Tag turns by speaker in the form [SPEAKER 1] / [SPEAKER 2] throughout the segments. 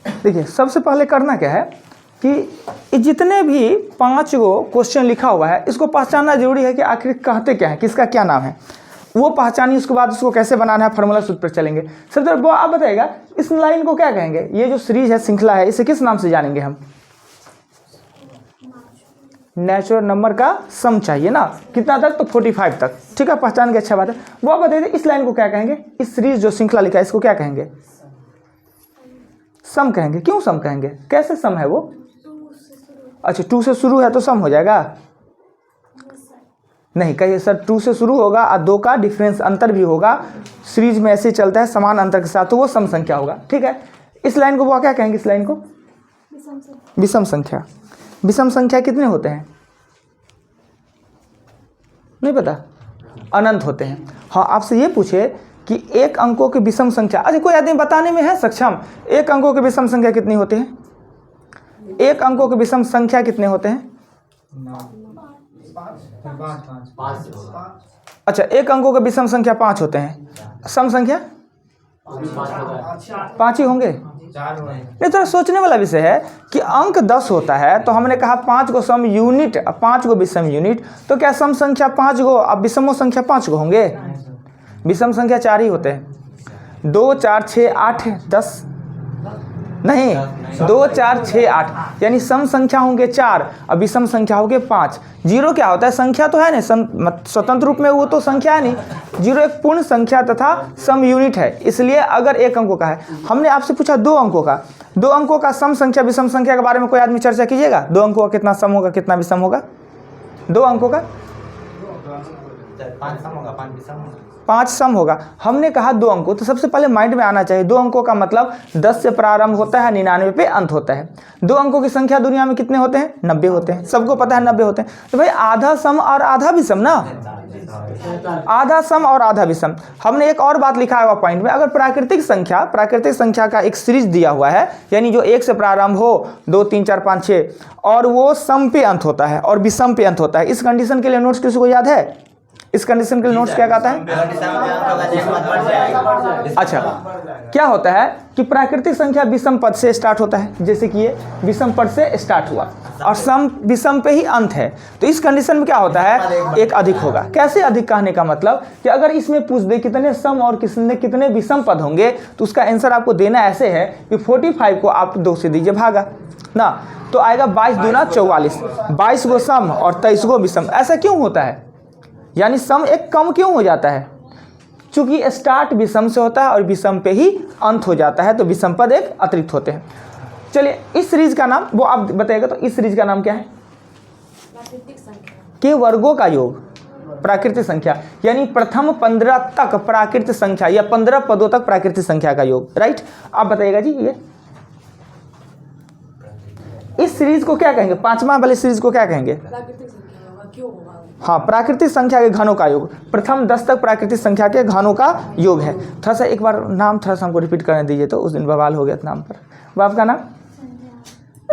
[SPEAKER 1] देखिए सबसे पहले करना क्या है कि जितने भी 5 गो क्वेश्चन लिखा हुआ है इसको पहचानना जरूरी है कि आखिर कहते क्या है, किसका क्या नाम है, वो पहचानिए। उसके बाद उसको कैसे बनाना है, फार्मूला सूत्र पर चलेंगे। सर वो आप बताइएगा इस लाइन को क्या कहेंगे, ये जो सीरीज है, श्रृंखला है, इसे किस नाम से जानेंगे हम? नेचुरल नंबर का सम चाहिए ना, कितना तक? तो 45 तक। ठीक है, पहचान के, अच्छा बात है। वो आप बताइए इस लाइन को क्या कहेंगे, इस सीरीज जो श्रृंखला लिखा है इसको क्या कहेंगे? सम कहेंगे। क्यों सम कहेंगे, कैसे सम है वो? अच्छा 2 से शुरू है तो सम हो जाएगा? नहीं, कहिए सर 2 से शुरू होगा और 2 का डिफरेंस अंतर भी होगा, सीरीज में ऐसे चलता है समान अंतर के साथ, तो वो सम संख्या होगा। ठीक है, इस लाइन को वो क्या कहेंगे? इस लाइन को विषम संख्या। विषम संख्या कितने होते हैं? नहीं पता? अनंत होते हैं। हाँ, आपसे ये पूछे कि एक अंकों की विषम संख्या, अच्छा कोई आदमी बताने में है सक्षम, एक अंकों की विषम संख्या कितनी होती है? एक अंकों की विषम संख्या कितने होते हैं? अच्छा, एक अंकों के विषम संख्या 5 होते हैं, सम संख्या 5 ही होंगे? नहीं, थोड़ा सोचने वाला विषय है कि अंक 10 होता है तो हमने कहा 5 गो सम यूनिट, 5 गो विषम यूनिट, तो क्या सम संख्या 5 गो, अब विषमो संख्या 5 गो होंगे? विषम संख्या 4 ही होते हैं। 2 4 6 8 10 नहीं, 2 4 6 8, यानी सम संख्या होंगे 4 और विषम संख्या होंगे 5। जीरो क्या होता है? संख्या तो है नहीं, स्वतंत्र रूप में वो तो संख्या है नहीं। जीरो एक पूर्ण संख्या तथा सम यूनिट है, इसलिए अगर एक अंकों का है। हमने आपसे पूछा 2 अंकों का, 2 अंकों का सम संख्या विषम संख्या के बारे में कोई आदमी चर्चा कीजिएगा। 2 अंकों का कितना सम होगा, कितना विषम होगा? 2 अंकों का 5 सम होगा। हमने कहा 2 अंकों, तो सबसे पहले माइंड में आना चाहिए 2 अंकों का मतलब 10 से प्रारंभ होता है, 99 पे अंत होता है। 2 अंकों की संख्या दुनिया में कितने होते हैं? 90 होते हैं, सबको पता है 90 होते हैं। तो भाई आधा सम और आधा विषम ना, आधा सम और आधा विषम। हमने एक और बात लिखा हुआ पॉइंट में, अगर प्राकृतिक संख्या का एक सीरीज दिया हुआ है, यानी जो 1 से प्रारंभ हो, 2 3 4 5 6, और वो सम पे अंत होता है और विषम पे अंत होता है, इस कंडीशन के लिए नोट्स किसी को याद है? इस कंडीशन के लिए नोट्स क्या कहता है? अच्छा, क्या होता है कि प्राकृतिक संख्या विषम पद से स्टार्ट होता है, जैसे कि ये विषम पद से स्टार्ट हुआ और सम विषम पे ही अंत है, तो इस कंडीशन में क्या होता है? एक अधिक होगा। कैसे अधिक कहने का मतलब कि अगर इसमें पूछ दे कितने सम और कितने विषम पद होंगे, तो उसका आंसर आपको देना ऐसे है कि 45 को आप 2 से दीजिए भागा ना, तो आएगा 22 दूना 44, 22 गो सम और 23 गो विषम। ऐसा क्यों होता है? यानी सम एक कम क्यों हो जाता है? चूंकि स्टार्ट विषम से होता है और विषम पे ही अंत हो जाता है, तो विषम पद एक अतिरिक्त होते हैं। चलिए, इस सीरीज का नाम वो आप बताइएगा, तो इस सीरीज का नाम क्या है?
[SPEAKER 2] प्राकृतिक संख्या
[SPEAKER 1] के वर्गों का योग, प्राकृतिक संख्या, यानी प्रथम 15 तक प्राकृतिक संख्या या 15 पदों तक प्राकृतिक संख्या का योग। राइट, आप बताइएगा जी, ये इस सीरीज को क्या कहेंगे? 5वां वाले सीरीज को क्या कहेंगे?
[SPEAKER 2] प्राकृतिक संख्या होगा, क्यों होगा?
[SPEAKER 1] हाँ, प्राकृतिक संख्या के घनों का योग, प्रथम 10 तक प्राकृतिक संख्या के घनों का योग है। थोड़ा सा एक बार नाम थोड़ा सा हमको रिपीट करने दीजिए, तो उस दिन बवाल हो गया था नाम पर। वो आपका नाम?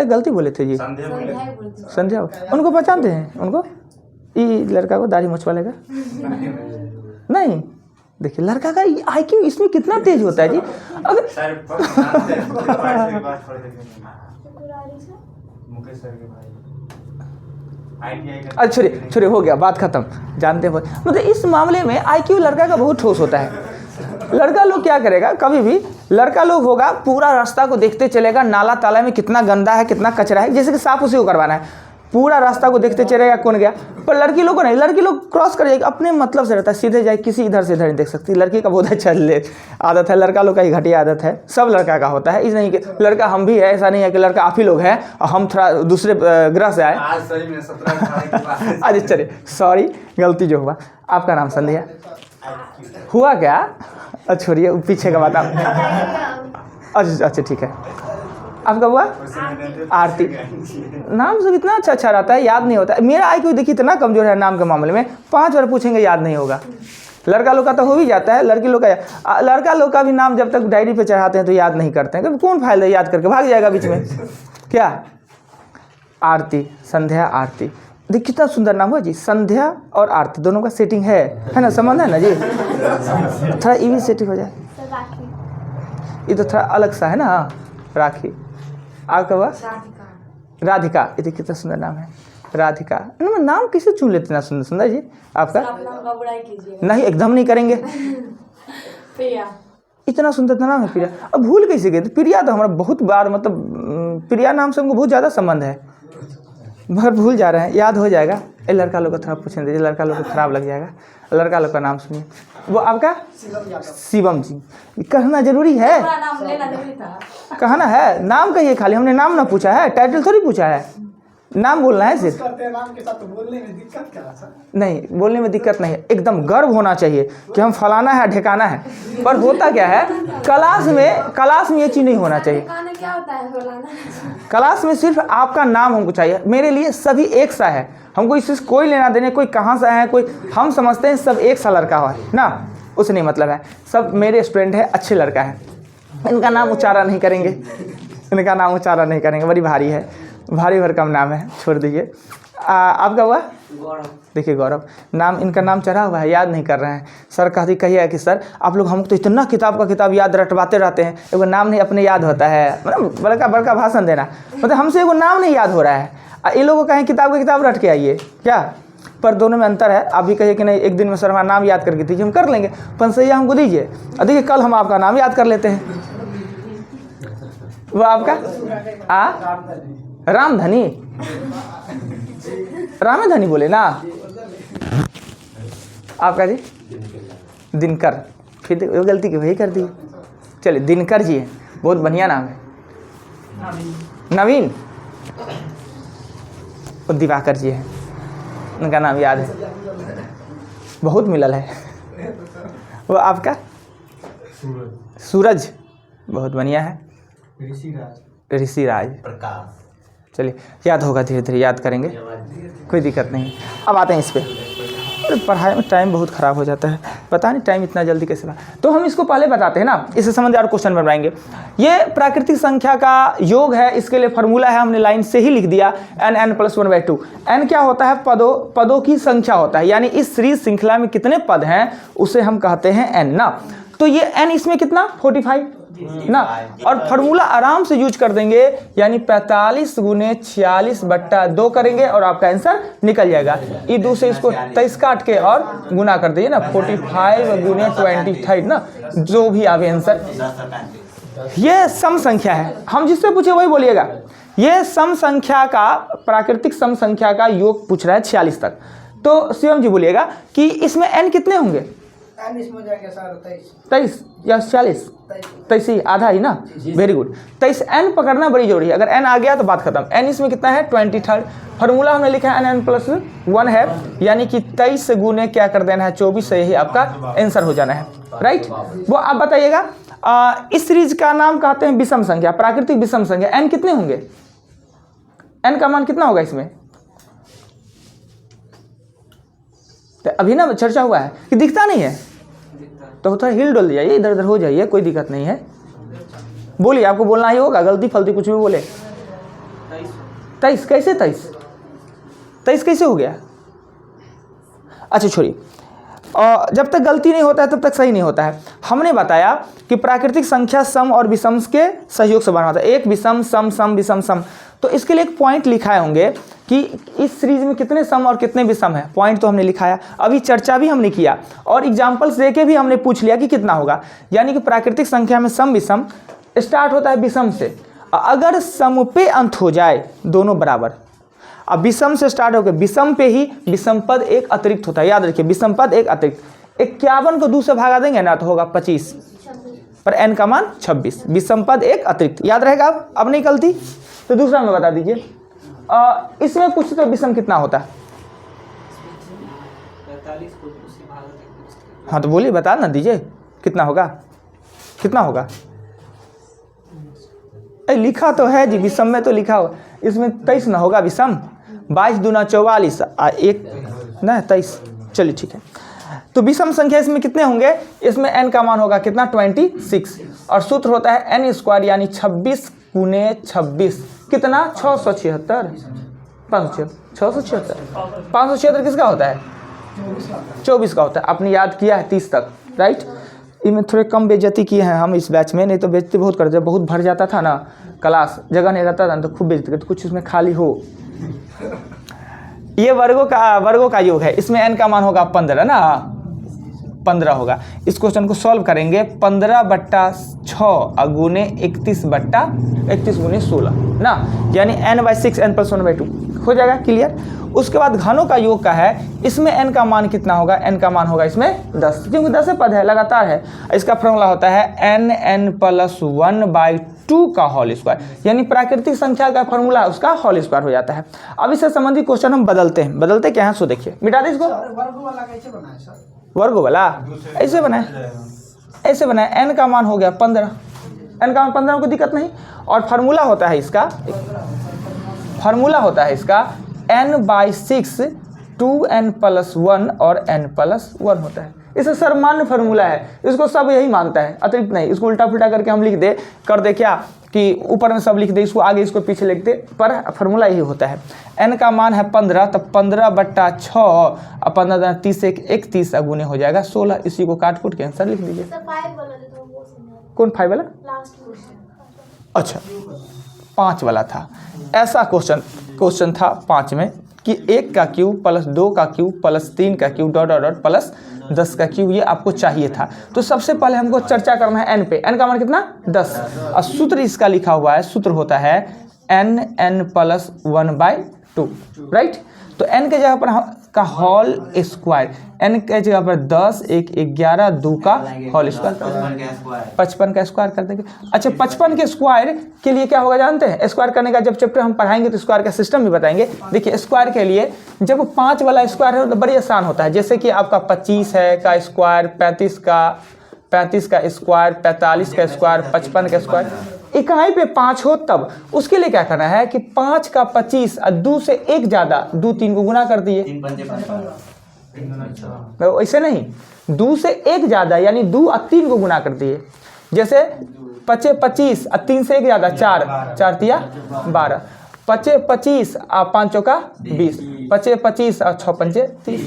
[SPEAKER 1] गलती बोले थे जी, संध्या। उनको पहचानते हैं? उनको ये लड़का को दाढ़ी मुछ वाले का नहीं, देखिए लड़का का IQ इसमें कितना तेज होता है जी। अगर अच्छा छोड़िए, हो गया, बात खत्म, जानते हैं। मतलब इस मामले में IQ लड़का का बहुत ठोस होता है। लड़का लोग क्या करेगा, कभी भी लड़का लोग होगा पूरा रास्ता को देखते चलेगा, नाला ताला में कितना गंदा है, कितना कचरा है, जैसे कि साफ उसी को करवाना है, पूरा रास्ता को देखते चलेगा कौन गया। पर लड़की लोग को नहीं, लड़की लोग क्रॉस कर जाएगी, अपने मतलब से रहता है, सीधे जाए, किसी इधर से इधर नहीं देख सकती। लड़की का बहुत अच्छा आदत है, लड़का लोग का ही घटिया आदत है, सब लड़का का होता है। इस नहीं कि लड़का हम भी है, ऐसा नहीं है कि लड़का आप ही लोग हैं और हम थोड़ा दूसरे ग्रह से आए। अरे चलिए, सॉरी, गलती जो हुआ। आपका नाम संध्या हुआ क्या? छोड़िए पीछे का बात आप। अच्छा ठीक है, आपका हुआ? आरती। नाम सब इतना अच्छा रहता है, याद नहीं होता है। मेरा IQ देखिए इतना कमजोर है नाम के मामले में, 5 बार पूछेंगे याद नहीं होगा। लड़का लोग का तो हो भी जाता है, लड़की लोग का, लड़का लोग का भी नाम जब तक डायरी पे चढ़ाते हैं तो याद नहीं करते हैं, कभी कौन फायदा याद करके भाग जाएगा बीच में। क्या? आरती, संध्या, आरती। देखिए कितना सुंदर नाम हुआ जी, संध्या और आरती दोनों का सेटिंग है ना, संबंध है ना जी। थोड़ा ये भी सेटिंग हो जाए, ये तो थोड़ा अलग सा है ना। राखी। आपका हुआ
[SPEAKER 2] राधिका।
[SPEAKER 1] राधिका। ये कितना सुंदर नाम है, राधिका। नाम कैसे चुन लेते ना सुंदर सुंदर जी। आपका
[SPEAKER 2] आप नाम का बुराई कीजिए।
[SPEAKER 1] नहीं, एकदम नहीं करेंगे।
[SPEAKER 2] प्रिया।
[SPEAKER 1] इतना सुंदर नाम है प्रिया। अब भूल कैसे गए? तो प्रिया तो हमारा बहुत बार मतलब प्रिया नाम से हमको बहुत ज़्यादा संबंध है, मगर भूल जा रहे हैं। याद हो जाएगा। ये लड़का लोग को थोड़ा पूछने दीजिए, लड़का लोग को खराब लग जाएगा। लड़का लोग का नाम सुनिए। वो आपका शिवम जी। कहना जरूरी है,
[SPEAKER 2] पूरा नाम लेना जरूरी था।
[SPEAKER 1] कहना है। नाम कहिए खाली, हमने नाम ना पूछा है, टाइटल थोड़ी पूछा है, नाम बोलना है सिर्फ।
[SPEAKER 3] नाम के साथ तो बोलने में दिक्कत क्या है सर?
[SPEAKER 1] नहीं, बोलने में दिक्कत नहीं है, एकदम गर्व होना चाहिए कि हम फलाना है ठिकाना है। पर होता क्या है, क्लास में ये चीज़ नहीं होना चाहिए।
[SPEAKER 2] खाना क्या होता है बोलाना?
[SPEAKER 1] क्लास में सिर्फ आपका नाम हमको चाहिए। मेरे लिए सभी एक सा है, हमको इससे कोई लेना देने, कोई कहाँ से है, कोई हम समझते हैं सब एक सा लड़का है ना, उससे नहीं मतलब है। सब मेरे स्टूडेंट है, अच्छे लड़का है। इनका नाम उच्चारण नहीं करेंगे, इनका नाम उच्चारण नहीं करेंगे, बड़ी भारी है, भारी भरकम नाम है, छोड़ दीजिए। आपका हुआ देखिए गौरव। नाम इनका नाम चढ़ा हुआ है, याद नहीं कर रहे हैं। सर कहती कहिए कि सर आप लोग हमको तो इतना किताब याद रटवाते रहते हैं, एगो नाम नहीं अपने याद होता है। मतलब बड़का बड़का भाषण देना, मतलब हमसे एगो नाम नहीं याद हो रहा है। ये लोगों को कहें किताब रट के आइए क्या, पर दोनों में अंतर है। आप भी कहिए कि नहीं एक दिन में सर हमारा नाम याद करके दीजिए, हम कर लेंगे। पंसैया हमको दीजिए और देखिए कल हम आपका नाम याद कर लेते हैं। वो आपका रामधनी, रामधनी बोले ना आपका जी। दिनकर, फिर वो गलती की वही कर दी। चलिए दिनकर जी है, बहुत बढ़िया नाम है। नवीन, वो दिवाकर जी है, उनका नाम याद है, बहुत मिलल है। वो आपका सूरज, बहुत बढ़िया है। ऋषिराज
[SPEAKER 3] प्रकाश।
[SPEAKER 1] चलिए याद होगा, धीरे धीरे याद करेंगे, कोई दिक्कत नहीं। अब आते हैं इस पे। अरे पढ़ाई में टाइम बहुत ख़राब हो जाता है, पता नहीं टाइम इतना जल्दी कैसे लगा। तो हम इसको पहले बताते हैं ना, इससे संबंधित और क्वेश्चन बनवाएंगे। ये प्राकृतिक संख्या का योग है, इसके लिए फार्मूला है, हमने लाइन से ही लिख दिया, n + 1/2। n क्या होता है, पदों की संख्या होता है, यानी इस सीरीज श्रृंखला में कितने पद हैं उसे हम कहते हैं n ना। तो ये n इसमें कितना 45 ना, और फार्मूला आराम से यूज कर देंगे, यानी 45 × 46/2 करेंगे और आपका आंसर निकल जाएगा। ये 2 से इसको 23 काट के और गुना कर दीजिए ना, 45 × 23 ना, जो भी आवे आंसर। ये सम संख्या है, हम जिससे पूछे वही बोलिएगा। ये सम संख्या का, प्राकृतिक सम संख्या का योग पूछ रहा है 46 तक। तो शिवम जी बोलिएगा कि इसमें n कितने होंगे?
[SPEAKER 3] इसमें जाएगा सर
[SPEAKER 1] 23 या 40? 23 ही, आधा ही ना। Very good. 23 n पकड़ना बड़ी जरूरी है, अगर n आ गया तो बात खत्म। n इसमें कितना है 23। फार्मूला हमने लिखा है n + 1 है, यानी कि 23 से गुने क्या कर देना है 24 से, यही आपका आंसर हो जाना है, राइट। वो आप बताइएगा। इस सीरीज का नाम कहते हैं विषम संख्या, प्राकृतिक विषम संख्या। n कितने होंगे? n का मान कितना होगा इसमें? तो अभी ना चर्चा हुआ है कि दिखता नहीं है, तो थोड़ा हिल डुल जाइए, इधर उधर हो जाइए, कोई दिक्कत नहीं है। बोलिए, आपको बोलना ही होगा, गलती फलती कुछ भी बोले। 23 कैसे? 23 कैसे हो गया? अच्छा छोड़िए, और जब तक गलती नहीं होता है तब तक सही नहीं होता है। हमने बताया कि प्राकृतिक संख्या सम और विषम के सहयोग से बना होता है। एक विषम सम, सम विषम सम। तो इसके लिए एक पॉइंट लिखाए होंगे कि इस सीरीज में कितने सम और कितने विषम है। पॉइंट तो हमने लिखाया, अभी चर्चा भी हमने किया और एग्जाम्पल्स देके भी हमने पूछ लिया कि कितना होगा। यानी कि प्राकृतिक संख्या में सम विषम स्टार्ट होता है विषम से, अगर सम पे अंत हो जाए दोनों बराबर। अब विषम से स्टार्ट होकर विषम पे ही विषम पद एक अतिरिक्त होता है, याद रखिए, विषम पद एक अतिरिक्त। 51 को 2 से भागा देंगे ना तो होगा 25, पर n का मान 26, विषम पद एक अतिरिक्त, याद रहेगा। अब नहीं गलती। तो दूसरा में बता दीजिए, इसमें पूछते तो विषम कितना होता है?
[SPEAKER 4] 45 को 2 से भाग देंगे।
[SPEAKER 1] हाँ तो बोलिए, बता ना दीजिए कितना होगा, कितना होगा? लिखा तो है जी, विषम में तो लिखा हो, इसमें 23 ना होगा विषम। 22 दूना 44 एक ना 23। चलिए ठीक है, तो विषम संख्या इसमें कितने होंगे? इसमें n का मान होगा कितना 26, और सूत्र होता है n² यानी 26 × 26 कितना 676, 576 किसका होता है? 24 का होता है। आपने याद किया है 30 तक, राइट। इनमें थोड़े कम बेइज्जती किए हैं हम इस बैच में, नहीं तो बेइज्जती बहुत करते, बहुत भर जाता था ना क्लास, जगह नहीं रहता था ना तो खूब बेइज्जती करते, कुछ उसमें खाली हो। ये वर्गों का योग है, इसमें n का मान होगा 15 ना, 15 होगा। इस क्वेश्चन को सॉल्व करेंगे 15/6 गुने 31 गुने 16 ना, यानी n/6 n+1/2 हो जाएगा क्लियर। उसके बाद घनों का योग का है, इसमें n का मान कितना होगा, n का मान होगा इसमें 10, क्योंकि 10 पद है लगातार है। इसका फॉर्मूला होता है n+1/2 का होल स्क्वायर, यानी प्राकृतिक संख्या का फॉर्मूला उसका होल स्क्वायर हो जाता है। अब इससे संबंधित क्वेश्चन हम बदलते क्या है, सो देखिए, मिटा दे इसको।
[SPEAKER 3] सर वर्ग वाला कैसे बना है सर?
[SPEAKER 1] वर्ग वाला ऐसे बनाए, n का मान हो गया 15, n का मान 15 को दिक्कत नहीं। और फार्मूला होता है इसका n/6 2n+1 और n+1 होता है। इसे सर्वमान्य फार्मूला है, इसको सब यही मानता है, अतिरिक्त नहीं। इसको उल्टा पुल्टा करके हम लिख दे क्या कि ऊपर में सब लिख दे, इसको आगे इसको पीछे लिख दे, पर फार्मूला यही होता है। n का मान है 15, तो 15/6 और 15 30 31 गुने हो जाएगा 16। इसी को काट कूट के आंसर लिख दीजिए। कौन 5 वाला? अच्छा 5 वाला था। ऐसा क्वेश्चन था 5 में कि 1 का क्यूब प्लस 2 का क्यूब प्लस 3 का cube dot dot dot plus 10 का क्यूब, ये आपको चाहिए था। तो सबसे पहले हमको चर्चा करना है n पे। n का मान कितना? 10। और सूत्र इसका लिखा हुआ है, सूत्र होता है n+1/2, राइट। तो n के जगह पर का होल स्क्वायर, n के जगह पर 10 1 11 2 का होल स्क्वायर, 55 का स्क्वायर कर देंगे। अच्छा 55 के स्क्वायर के लिए क्या होगा जानते हैं? स्क्वायर करने का जब चैप्टर हम पढ़ाएंगे तो स्क्वायर का सिस्टम भी बताएंगे। देखिए स्क्वायर के लिए जब 5 वाला स्क्वायर है तो बड़ी आसान होता है, जैसे कि आपका 25 है का स्क्वायर, 35 का स्क्वायर, 45 का स्क्वायर, 55 का स्क्वायर, इकाई पे 5 हो तब उसके लिए क्या करना है कि 5 का 25 और 2 से 1 ज़्यादा, 2 3 को गुना कर दिए। ऐसे नहीं, 2 से 1 ज़्यादा यानी 2 और 3 को गुना कर दिए। जैसे 25 और 3 से 1 ज़्यादा 4, 4 तिया 12, 25 और 5 चौका 20, 25 और 6 पंचे 30।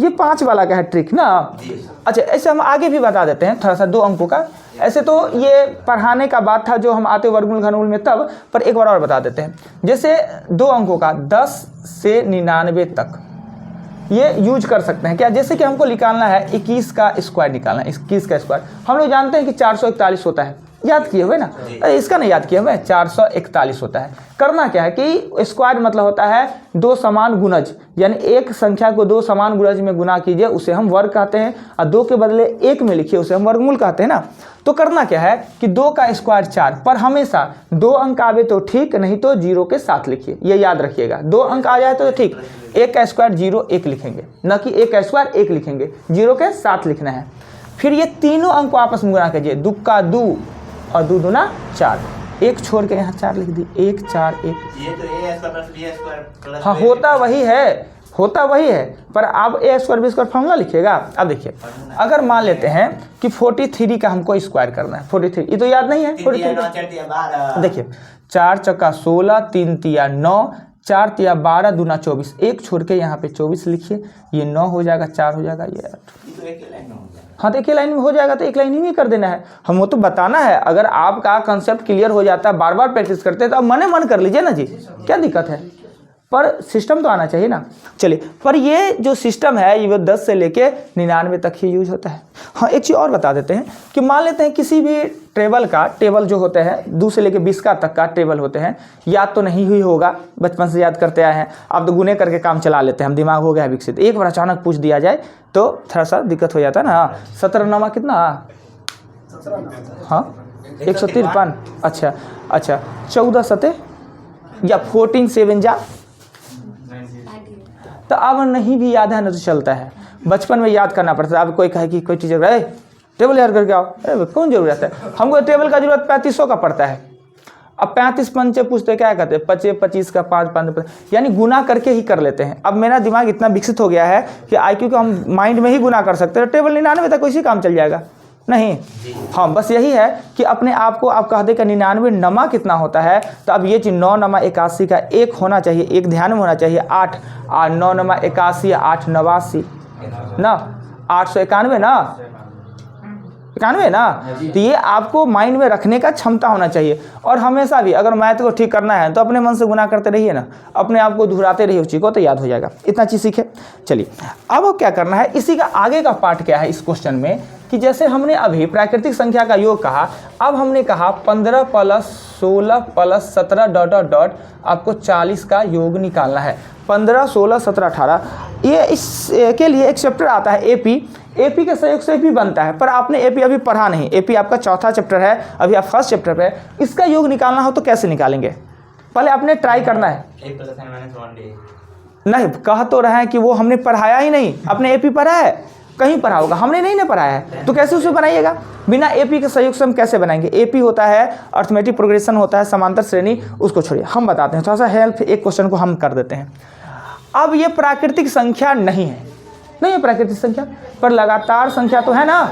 [SPEAKER 1] ये 5 वाला का है ट्रिक ना। अच्छा ऐसे हम आगे भी बता देते हैं थोड़ा सा 2 अंकों का। ऐसे तो ये पढ़ाने का बात था जो हम आते वर्गमूल घनमूल में तब, पर एक बार और बता देते हैं। जैसे 2 अंकों का 10 से 99 तक ये यूज कर सकते हैं क्या? जैसे कि हमको निकालना है 21 का स्क्वायर निकालना है, 21 का स्क्वायर हम लोग जानते हैं कि 441 होता है, याद किए हुए ना? इसका नहीं याद किया हुआ है, 441 होता है। करना क्या है कि स्क्वायर मतलब होता है 2 समान गुणज, यानी एक संख्या को 2 समान गुणज में गुना कीजिए, उसे हम वर्ग कहते हैं, और 2 के बदले 1 में लिखिए, उसे हम वर्गमूल कहते हैं ना। तो करना क्या है कि 2 का स्क्वायर 4, पर हमेशा 2 अंक आवे तो ठीक, नहीं तो 0 के साथ लिखिए, ये याद रखिएगा। 2 अंक आ जाए तो ठीक, 1 का स्क्वायर 0 1 लिखेंगे, न कि 1 का स्क्वायर 1 लिखेंगे, 0 के साथ लिखना है। फिर ये तीनों अंक को आपस में गुना कीजिए, 2 का 2 और 2 दूना 4, 1 छोड़ के यहाँ 4 लिख दी, 1 4 1।
[SPEAKER 4] ये तो a square plus b square plus
[SPEAKER 1] हाँ होता वही है, पर आप a square b square formula लिखिएगा। अब देखिए अगर मान लेते हैं कि 43 का हमको स्क्वायर करना है, 43 ये तो याद नहीं है 43। देखिए 4 चौका 16, 3 तिया 9, 4 तिया 12 दूना 24, 1 छोड़ के यहाँ पे 24 लिखिए, ये 9 हो जाएगा, 4 हो जाएगा, ये 8। हाँ तो एक ही लाइन में हो जाएगा, तो एक लाइन ही में कर देना है। हम वो तो बताना है, अगर आपका कंसेप्ट क्लियर हो जाता है, बार बार प्रैक्टिस करते हैं तो आप मन कर लीजिए ना जी, क्या दिक्कत है? पर सिस्टम तो आना चाहिए ना। चलिए, पर ये जो सिस्टम है ये 10 से लेके 99 तक ही यूज होता है। हाँ एक चीज़ और बता देते हैं कि मान लेते हैं किसी भी टेबल जो होते हैं 2 से लेके 20 का तक का टेबल होते हैं, याद तो नहीं हुई होगा, बचपन से याद करते आए हैं, आप तो गुने करके काम चला लेते हैं, हम दिमाग हो गया है विकसित। एक बार अचानक पूछ दिया जाए तो थोड़ा सा दिक्कत हो जाता है ना। 17 9 कितना? हाँ 153। अच्छा 14 7 या 14 7 जा, तो अब नहीं भी याद है ना तो चलता है, बचपन में याद करना पड़ता है। अब कोई कहे कि कोई टीचर है टेबल याद करके आओ, अरे कौन जरूरत है, हमको टेबल का जरूरत 3500 का पड़ता है। अब 35 पंचे पूछते क्या कहते हैं, 25 का 5 5, यानी गुना करके ही कर लेते हैं। अब मेरा दिमाग इतना विकसित हो गया है कि IQ को हम माइंड में ही गुना कर सकते हैं, टेबल 99 तक इसी काम चल जाएगा नहीं। हाँ बस यही है कि अपने आप को आप कह दे कि 99 नमा कितना होता है, तो अब ये चीज़ 9 नमा 81 का 1 होना चाहिए, 1 ध्यान में होना चाहिए, 8 और 9 नमा 81 8 89 ना, 891 ना, 91 ना। तो ये आपको माइंड में रखने का क्षमता होना चाहिए। और हमेशा भी अगर मैथ को ठीक करना है तो अपने मन से गुना करते रहिए ना, अपने आप को दोहराते रहिए उस चीज़ को, तो याद हो जाएगा। इतना चीज़ सीखे। चलिए अब क्या करना है, इसी का आगे का पार्ट क्या है इस क्वेश्चन में, कि जैसे हमने अभी प्राकृतिक संख्या का योग कहा, अब हमने कहा 15 + 16 + 17 ... आपको 40 का योग निकालना है। 15, 16, 17, 18 ये इसके लिए एक चैप्टर आता है एपी के सहयोग से भी बनता है, पर आपने एपी अभी पढ़ा नहीं। एपी आपका चौथा चैप्टर है, अभी आप फर्स्ट चैप्टर पे है। इसका योग निकालना हो तो कैसे निकालेंगे, पहले आपने ट्राई करना है।
[SPEAKER 4] A + n - 1d
[SPEAKER 1] नहीं कह तो रहे हैं कि वो हमने पढ़ाया ही नहीं। आपने एपी पढ़ा है, कहीं पढ़ा होगा, हमने नहीं ना पढ़ाया है, तो कैसे उसे बनाइएगा बिना एपी के सहयोग से हम कैसे बनाएंगे। एपी होता है अर्थमेटिक प्रोग्रेशन होता है, समांतर श्रेणी, उसको छोड़िए हम बताते हैं। थोड़ा सा हेल्प, एक क्वेश्चन को हम कर देते हैं। अब ये प्राकृतिक संख्या नहीं है, नहीं है प्राकृतिक संख्या, पर लगातार संख्या तो है ना।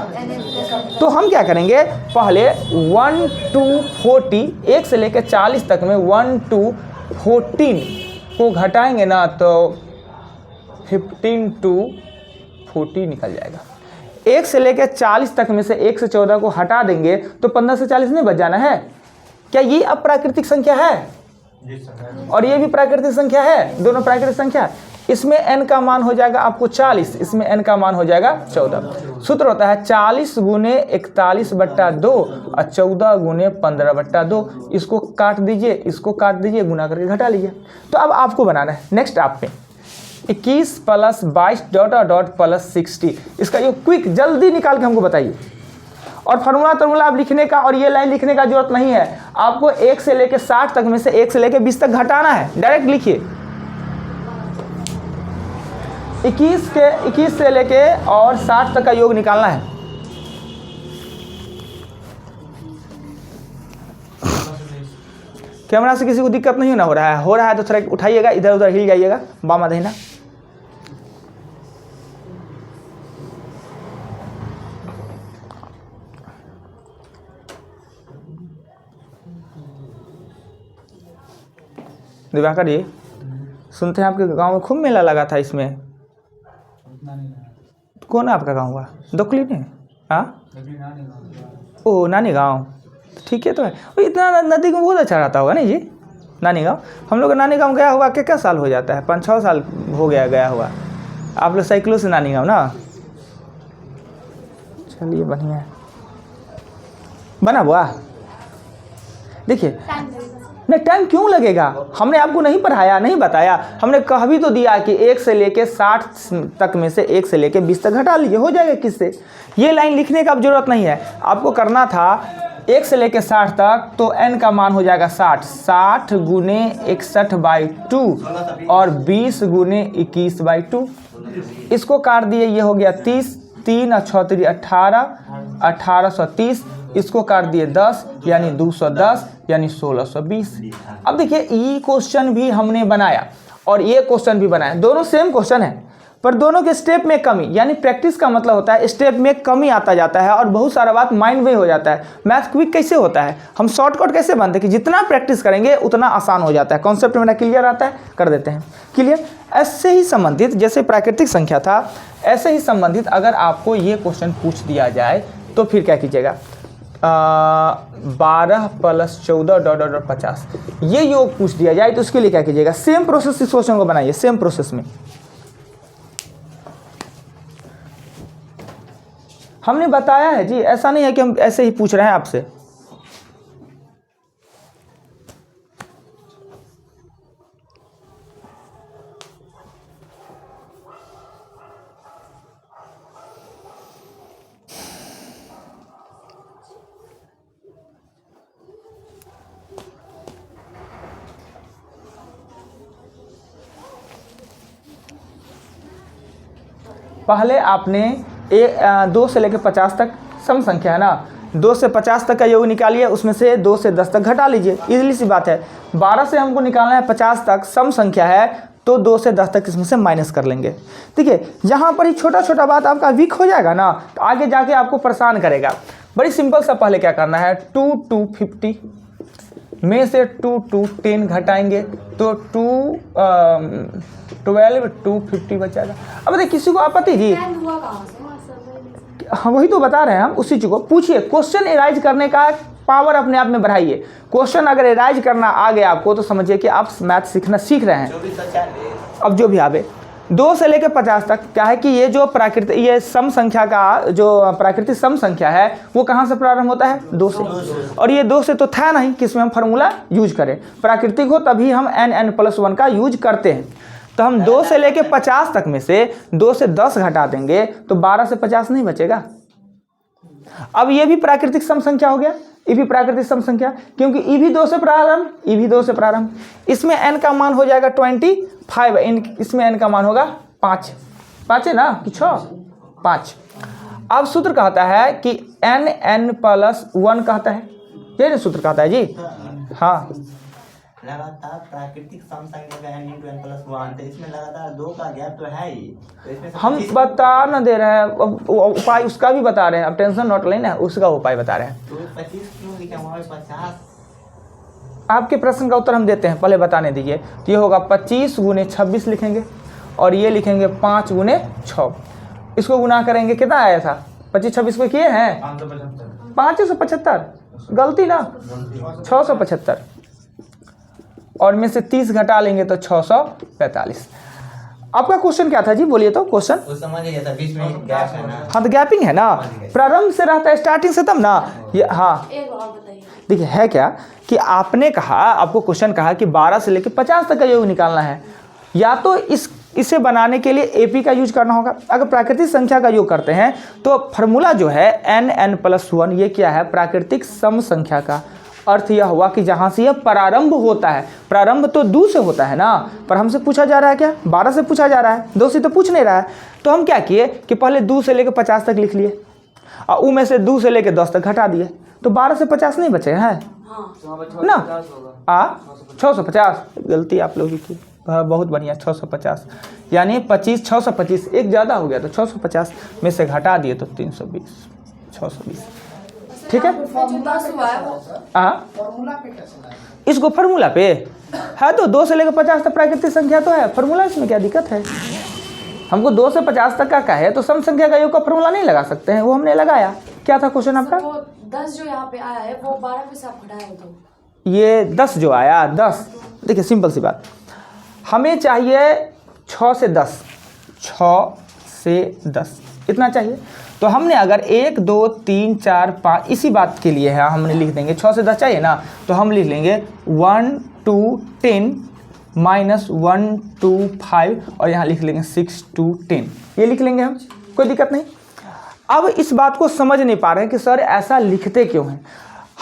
[SPEAKER 1] तो हम क्या करेंगे, पहले 1 to 40, 1 से लेकर 40 तक में 1 to 14 को घटाएंगे ना तो 15 to 40 निकल जाएगा। 1 से लेकर 40 तक में से 1 से 14 को हटा देंगे तो 15 से 40 नहीं बच जाना है। क्या ये अब प्राकृतिक संख्या है? और ये भी प्राकृतिक संख्या है, दोनों प्राकृतिक संख्या है। इसमें n का मान हो जाएगा आपको 40, इसमें n का मान हो जाएगा 14। सूत्र होता है 40 × 41/2 और 14 × 15/2। इसको काट दीजिए, इसको काट दीजिए, गुना करके घटा लीजिए। तो अब आपको बनाना है नेक्स्ट आप पे 21 + 22 ... + 60। इसका ये क्विक जल्दी निकाल के हमको बताइए। और फार्मूला आप लिखने का और ये लाइन लिखने का जरूरत नहीं है, आपको 1 से लेकर 60 तक में से 1 से लेकर 20 तक घटाना है। डायरेक्ट लिखिए 21 से लेके और 60 तक का योग निकालना है। कैमरा से किसी को दिक्कत नहीं ना हो रहा है? हो रहा है तो थोड़ा उठाइएगा, इधर उधर हिल जाइएगा, बामा दहिना। दिवाकर जी, सुनते हैं आपके गांव में खूब मेला लगा था, इसमें कौन है आपका गांव हुआ? दोकली ने? हाँ, ओ नानी गांव, ठीक है। तो है वो इतना नदी में बहुत अच्छा रहता होगा नहीं जी, नानी गांव। हम लोग का नानी गांव गया हुआ क्या साल हो जाता है, 5-6 साल हो गया हुआ। आप लोग साइकिलों से नानी गांव ना, चलिए बढ़िया है, बना हुआ। देखिए नहीं, टाइम क्यों लगेगा, हमने आपको नहीं पढ़ाया, नहीं बताया, हमने कह भी तो दिया कि 1 से लेके 60 तक में से 1 से लेके 20 तक घटा लीजिए, हो जाएगा। किससे ये लाइन लिखने का अब जरूरत नहीं है, आपको करना था 1 से लेके 60 तक, तो n का मान हो जाएगा 60, 60 × 61/2 और 20 × 21/2। इसको काट दिए, ये हो गया 30, 3 और 6 × 18, 1830। इसको काट दिए 10 यानी 210 यानी 1620। अब देखिए ये क्वेश्चन भी हमने बनाया और ये क्वेश्चन भी बनाया, दोनों सेम क्वेश्चन है, पर दोनों के स्टेप में कमी, यानी प्रैक्टिस का मतलब होता है स्टेप में कमी आता जाता है और बहुत सारा बात माइंड में हो जाता है। मैथ क्विक कैसे होता है, हम शॉर्टकट कैसे बनते हैं कि जितना प्रैक्टिस करेंगे उतना आसान हो जाता है, कॉन्सेप्ट मेरा क्लियर आता है, कर देते हैं क्लियर। ऐसे ही संबंधित जैसे प्राकृतिक संख्या था, ऐसे ही संबंधित अगर आपको ये क्वेश्चन पूछ दिया जाए तो फिर क्या कीजिएगा, 12 + 14 ... 50 ये योग पूछ दिया जाए तो उसके लिए क्या कीजिएगा, सेम प्रोसेस इस क्वेश्चन को बनाइए, सेम प्रोसेस में। हमने बताया है जी, ऐसा नहीं है कि हम ऐसे ही पूछ रहे हैं आपसे। पहले आपने 2 से लेकर 50 तक सम संख्या है ना, 2 से 50 तक का योग निकालिए, उसमें से 2 से 10 तक घटा लीजिए, इजीली सी बात है। 12 से हमको निकालना है 50 तक, सम संख्या है, तो 2 से 10 तक इसमें से माइनस कर लेंगे। ठीक है, यहाँ पर ही छोटा छोटा बात आपका वीक हो जाएगा ना, तो आगे जाके आपको परेशान करेगा। बड़ी सिंपल सा पहले क्या करना है, 2 to 50 में से 2 to 10 घटाएंगे तो 12 to 50 बच जाएगा। अब देखिए किसी को आपत्ति जी, हाँ वही तो बता रहे हैं हम, उसी चीज़ को पूछिए, क्वेश्चन एराइज करने का पावर अपने आप में बढ़ाइए। क्वेश्चन अगर एराइज करना आ गया आपको तो समझिए कि आप मैथ सीखना सीख रहे हैं।
[SPEAKER 4] 24
[SPEAKER 1] अब जो भी आवे 2 से लेकर 50 तक क्या है कि ये जो प्राकृतिक, ये सम संख्या का जो प्राकृतिक सम संख्या है वो कहाँ से प्रारंभ होता है? 2 से। और ये 2 से तो था नहीं कि इसमें हम फार्मूला यूज करें, प्राकृतिक हो तभी हम n+1 का यूज करते हैं। तो हम 2 से लेकर 50 तक में से 2 से 10 घटा देंगे तो 12 से 50 नहीं बचेगा। अब ये भी प्राकृतिक सम संख्या हो गया, ये भी प्राकृतिक सम संख्या, क्योंकि ई भी 2 से प्रारंभ, ई भी 2 से प्रारंभ। इसमें n का मान हो जाएगा 25, इसमें n का मान होगा 5। 5 है ना कि 6? 5। अब सूत्र कहता है कि n+1 कहता है, ये सूत्र कहता है जी। हाँ
[SPEAKER 4] लगातार प्राकृतिक सम संख्या का n × n+1, तो इसमें लगातार 2 का गैप तो है ही, तो इसमें
[SPEAKER 1] हम बता न दे रहे हैं, अब उपाय उसका भी बता रहे हैं, अब टेंशन नॉट लेना, उसका उपाय बता रहे हैं।
[SPEAKER 4] तो 25 क्यों लिखा हुआ है? 50।
[SPEAKER 1] आपके प्रश्न का उत्तर हम देते हैं, पहले बताने दीजिए। तो ये होगा 25 × 26 लिखेंगे और ये लिखेंगे 5 × 6। इसको गुना करेंगे, कितना आया था? 25 26 को किए हैं 575, गलती ना 675, और में से 30 घटा लेंगे तो 645। आपका क्वेश्चन क्या था जी? बोलिए तो क्वेश्चन।
[SPEAKER 4] वो समझ गया था, बीच में गैप है ना।
[SPEAKER 1] हाँ तो गैपिंग है ना, प्रारंभ से रहता है, स्टार्टिंग से तब ना ये। हाँ
[SPEAKER 2] एक और बताइए।
[SPEAKER 1] देखिए है क्या कि आपने कहा, आपको क्वेश्चन कहा कि 12 से लेकर 50 तक का योग निकालना है, या तो इसे बनाने के लिए एपी का यूज करना होगा। अगर प्राकृतिक संख्या का योग करते हैं तो फार्मूला जो है n+1, ये क्या है? प्राकृतिक सम संख्या का अर्थ यह हुआ कि जहाँ से यह प्रारंभ होता है, प्रारंभ तो 2 से होता है ना, पर हमसे पूछा जा रहा है क्या? 12 से पूछा जा रहा है, 2 से तो पूछ नहीं रहा है। तो हम क्या किए कि पहले 2 से लेकर 50 तक लिख लिए और ऊ में से 2 से लेकर 10 तक घटा दिए, तो 12 से 50 नहीं बचे हैं ना। 650, गलती आप लोगों की, बहुत बढ़िया, 650, यानी 25 625 एक ज़्यादा हो गया, तो 650 में से घटा दिए तो 320, 620। ठीक है,
[SPEAKER 2] जो 10 हुआ है वो
[SPEAKER 3] फॉर्मूला पे कैसे लाए?
[SPEAKER 1] इसको फार्मूला पे है तो 2 से लेकर 50 तक प्राकृतिक संख्या तो है, फार्मूला इसमें क्या दिक्कत है? हमको 2 से 50 तक का है तो सम संख्या का योग का फार्मूला नहीं लगा सकते हैं, वो हमने लगाया। क्या था क्वेश्चन आपका?
[SPEAKER 2] वो 10 जो यहाँ पे आया है वो 12 पे से आप घटाए तो
[SPEAKER 1] ये 10 जो आया 10, देखिए सिंपल सी बात, हमें चाहिए 6 से 10, 6 से 10 इतना चाहिए। तो हमने अगर 1 2 3 4 5 इसी बात के लिए है, हमने लिख देंगे 6 से 10 चाहिए ना, तो हम लिख लेंगे 1 2 10 -1 2 5 और यहाँ लिख लेंगे 6 2 10, ये लिख लेंगे हम, कोई दिक्कत नहीं। अब इस बात को समझ नहीं पा रहे हैं कि सर ऐसा लिखते क्यों हैं।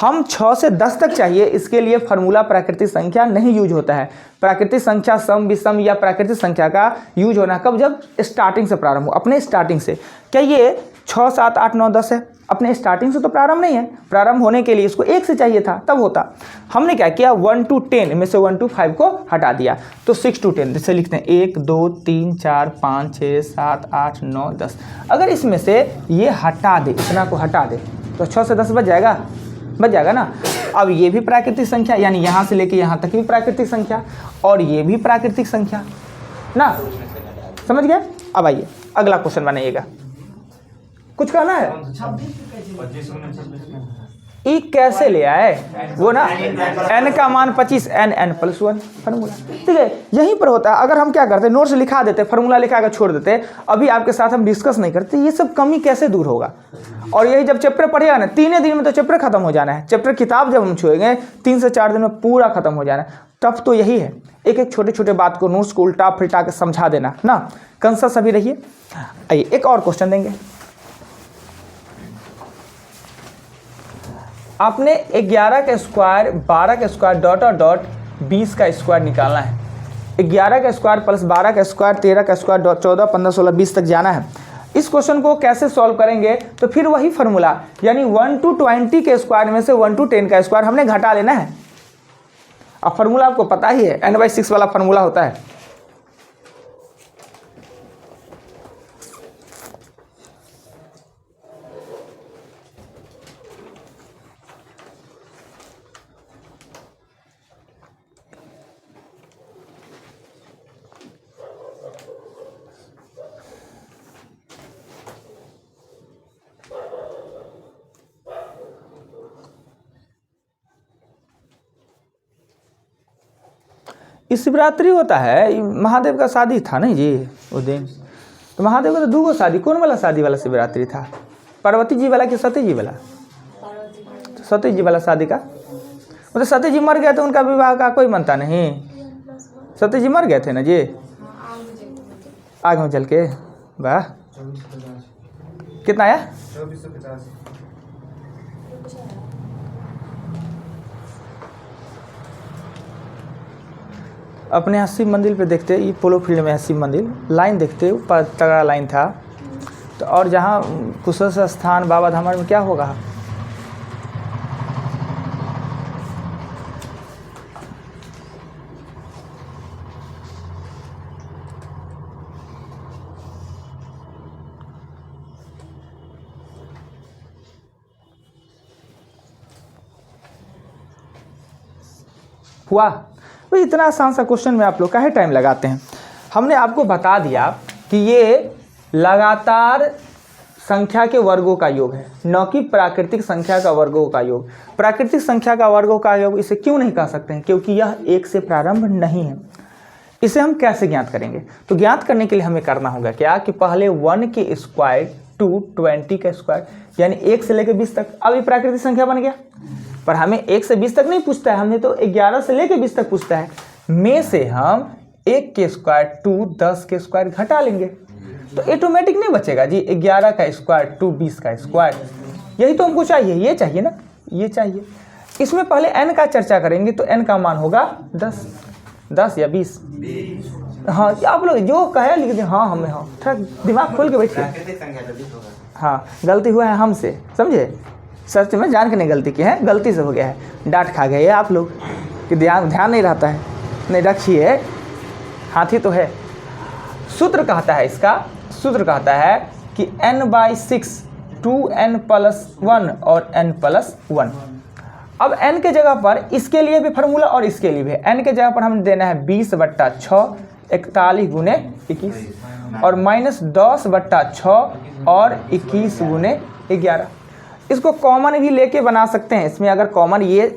[SPEAKER 1] हम 6 से 10 तक चाहिए, इसके लिए फार्मूला प्राकृतिक संख्या नहीं यूज होता है। प्राकृतिक संख्या सम विषम या प्राकृतिक संख्या का यूज होना कब? जब स्टार्टिंग से प्रारंभ हो, अपने स्टार्टिंग से। क्या ये 6 7 8 9 10 है? अपने स्टार्टिंग से तो प्रारंभ नहीं है, प्रारंभ होने के लिए इसको 1 से चाहिए था, तब होता। हमने क्या किया 1 to 10 में से 1 to 5 को हटा दिया, तो 6 to 10 जैसे लिखते हैं 1 2 3 4 5 6 7 8 9 10। अगर इसमें से ये हटा दे, इतना को हटा दे तो 6 से 10 बच जाएगा ना। अब ये भी प्राकृतिक संख्या, यानी यहाँ से लेके यहाँ तक भी प्राकृतिक संख्या और ये भी प्राकृतिक संख्या ना, समझ गए? अब आइए अगला क्वेश्चन बनाइएगा। कुछ कहना है? ई कैसे ले आए वो ना, n का मान 25, n+1 फार्मूला, ठीक है, यहीं पर होता है। अगर हम क्या करते, नोट्स लिखा देते, फार्मूला लिखा कर छोड़ देते, अभी आपके साथ हम डिस्कस नहीं करते, ये सब कमी कैसे दूर होगा। और यही जब चैप्टर पढ़ेगा ना, 3 दिन में तो चैप्टर खत्म हो जाना है। चैप्टर किताब जब हम छुएंगे 3 से 4 दिन में पूरा खत्म हो जाना है। टफ तो यही है, एक एक छोटे छोटे बात को नोट्स को उल्टा फिल्टा के समझा देना ना, कंसस अभी रहिए। आइए एक और क्वेश्चन देंगे। आपने 11 का स्क्वायर 12 का स्क्वायर डॉट और डॉट 20 का स्क्वायर निकालना है। 11 का स्क्वायर प्लस 12 का स्क्वायर 13 का स्क्वायर 14 15 16 20 तक जाना है। इस क्वेश्चन को कैसे सॉल्व करेंगे, तो फिर वही फार्मूला, यानी 1 to 20 के स्क्वायर में से 1 to 10 का स्क्वायर हमने घटा लेना है। अब फार्मूला आपको पता ही है, n/6 वाला फार्मूला होता है। इस शिवरात्रि होता है, महादेव का शादी था नहीं जी वो दिन, तो महादेव का तो 2 शादी, कौन वाला शादी वाला शिवरात्रि था? पार्वती जी वाला कि सती जी वाला? सती जी वाला शादी का, मतलब सती जी मर गए तो उनका विवाह का कोई मनता नहीं। सती जी मर गए थे ना जी आग में जल के। वाह, कितना आया?
[SPEAKER 3] 2450।
[SPEAKER 1] अपने यहाँ शिव मंदिर पे देखते, ये पोलो फील्ड में है शिव मंदिर, लाइन देखते ऊपर तगड़ा लाइन था। तो और जहाँ कुशेश्वर स्थान बाबा धाम में क्या होगा? हुआ भाई, इतना आसान सा क्वेश्चन में आप लोग काहे टाइम लगाते हैं? हमने आपको बता दिया कि ये लगातार संख्या के वर्गों का योग है, न कि प्राकृतिक संख्या का वर्गों का योग। प्राकृतिक संख्या का वर्गों का योग इसे क्यों नहीं कह सकते हैं? क्योंकि यह 1 से प्रारंभ नहीं है। इसे हम कैसे ज्ञात करेंगे? तो ज्ञात करने के लिए हमें करना होगा क्या कि पहले 1 के स्क्वायर टू 20 का स्क्वायर, यानी 1 से लेकर 20 तक। अब ये प्राकृतिक संख्या बन गया, पर हमें 1 से 20 तक नहीं पूछता है, हमने तो 11 से लेकर 20 तक पूछता है। में से हम 1 के स्क्वायर टू 10 के स्क्वायर घटा लेंगे तो ऑटोमेटिक नहीं बचेगा जी 11 का स्क्वायर टू 20 का स्क्वायर। यही तो हमको चाहिए, ये चाहिए ना, ये चाहिए। इसमें पहले n का चर्चा करेंगे तो n का मान होगा 10 या 20। हाँ, आप लोग जो कहे लिख दें, हाँ हमें, हाँ थोड़ा दिमाग खोल के बैठिए। हाँ, गलती हुआ है हमसे, समझे? सच में जान के नहीं गलती की है, गलती से हो गया है, डांट खा गए आप लोग कि ध्यान नहीं रहता है। नहीं रखिए, हाथी तो है। सूत्र कहता है इसका, सूत्र कहता है कि n/6 2n+1 और n+1। अब n के जगह पर इसके लिए भी फार्मूला और इसके लिए भी n के जगह पर हमें देना है 20/6 41 गुने 21 और -10/6 और 21 गुने 11। इसको कॉमन भी लेके बना सकते हैं। इसमें अगर कॉमन ये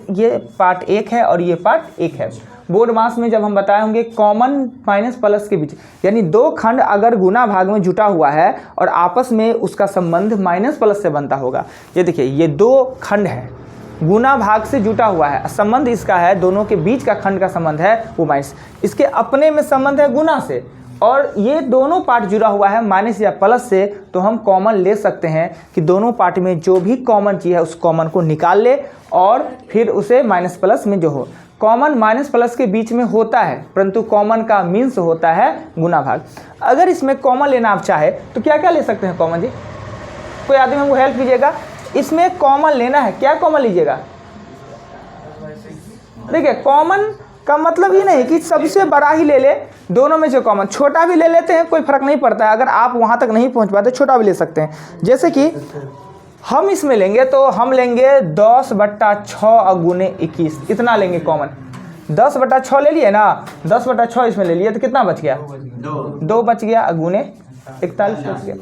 [SPEAKER 1] पार्ट 1 है और ये पार्ट 1 है, बोर्ड मास में जब हम बताए होंगे कॉमन माइनस प्लस के बीच, यानी 2 खंड अगर गुना भाग में जुटा हुआ है और आपस में उसका संबंध माइनस प्लस से बनता होगा। ये देखिए, ये 2 खंड है, गुना भाग से जुटा हुआ है, संबंध इसका है, दोनों के बीच का खंड का संबंध है वो माइनस, इसके अपने में संबंध है गुना से, और ये दोनों पार्ट जुड़ा हुआ है माइनस या प्लस से। तो हम कॉमन ले सकते हैं कि दोनों पार्ट में जो भी कॉमन चीज़ है उस कॉमन को निकाल ले और फिर उसे माइनस प्लस में जो हो। कॉमन माइनस प्लस के बीच में होता है, परंतु कॉमन का मीन्स होता है गुना भाग। अगर इसमें कॉमन लेना आप चाहे तो क्या क्या ले सकते हैं कॉमन जी? कोई आदमी हमको हेल्प कीजिएगा, इसमें कॉमन लेना है, क्या कॉमन लीजिएगा? देखिए, कॉमन का मतलब ये नहीं कि सबसे बड़ा ही ले ले, दोनों में से कॉमन, छोटा भी ले लेते हैं, कोई फर्क नहीं पड़ता है। अगर आप वहाँ तक नहीं पहुँच पाते छोटा भी ले सकते हैं। जैसे कि हम इसमें लेंगे तो हम लेंगे 10/6 गुने 21, इतना लेंगे कॉमन। 10/6 ले लिए ना, 10/6 इसमें ले लिए तो कितना बच गया? 2 बच गया, गुने 41 बच गया।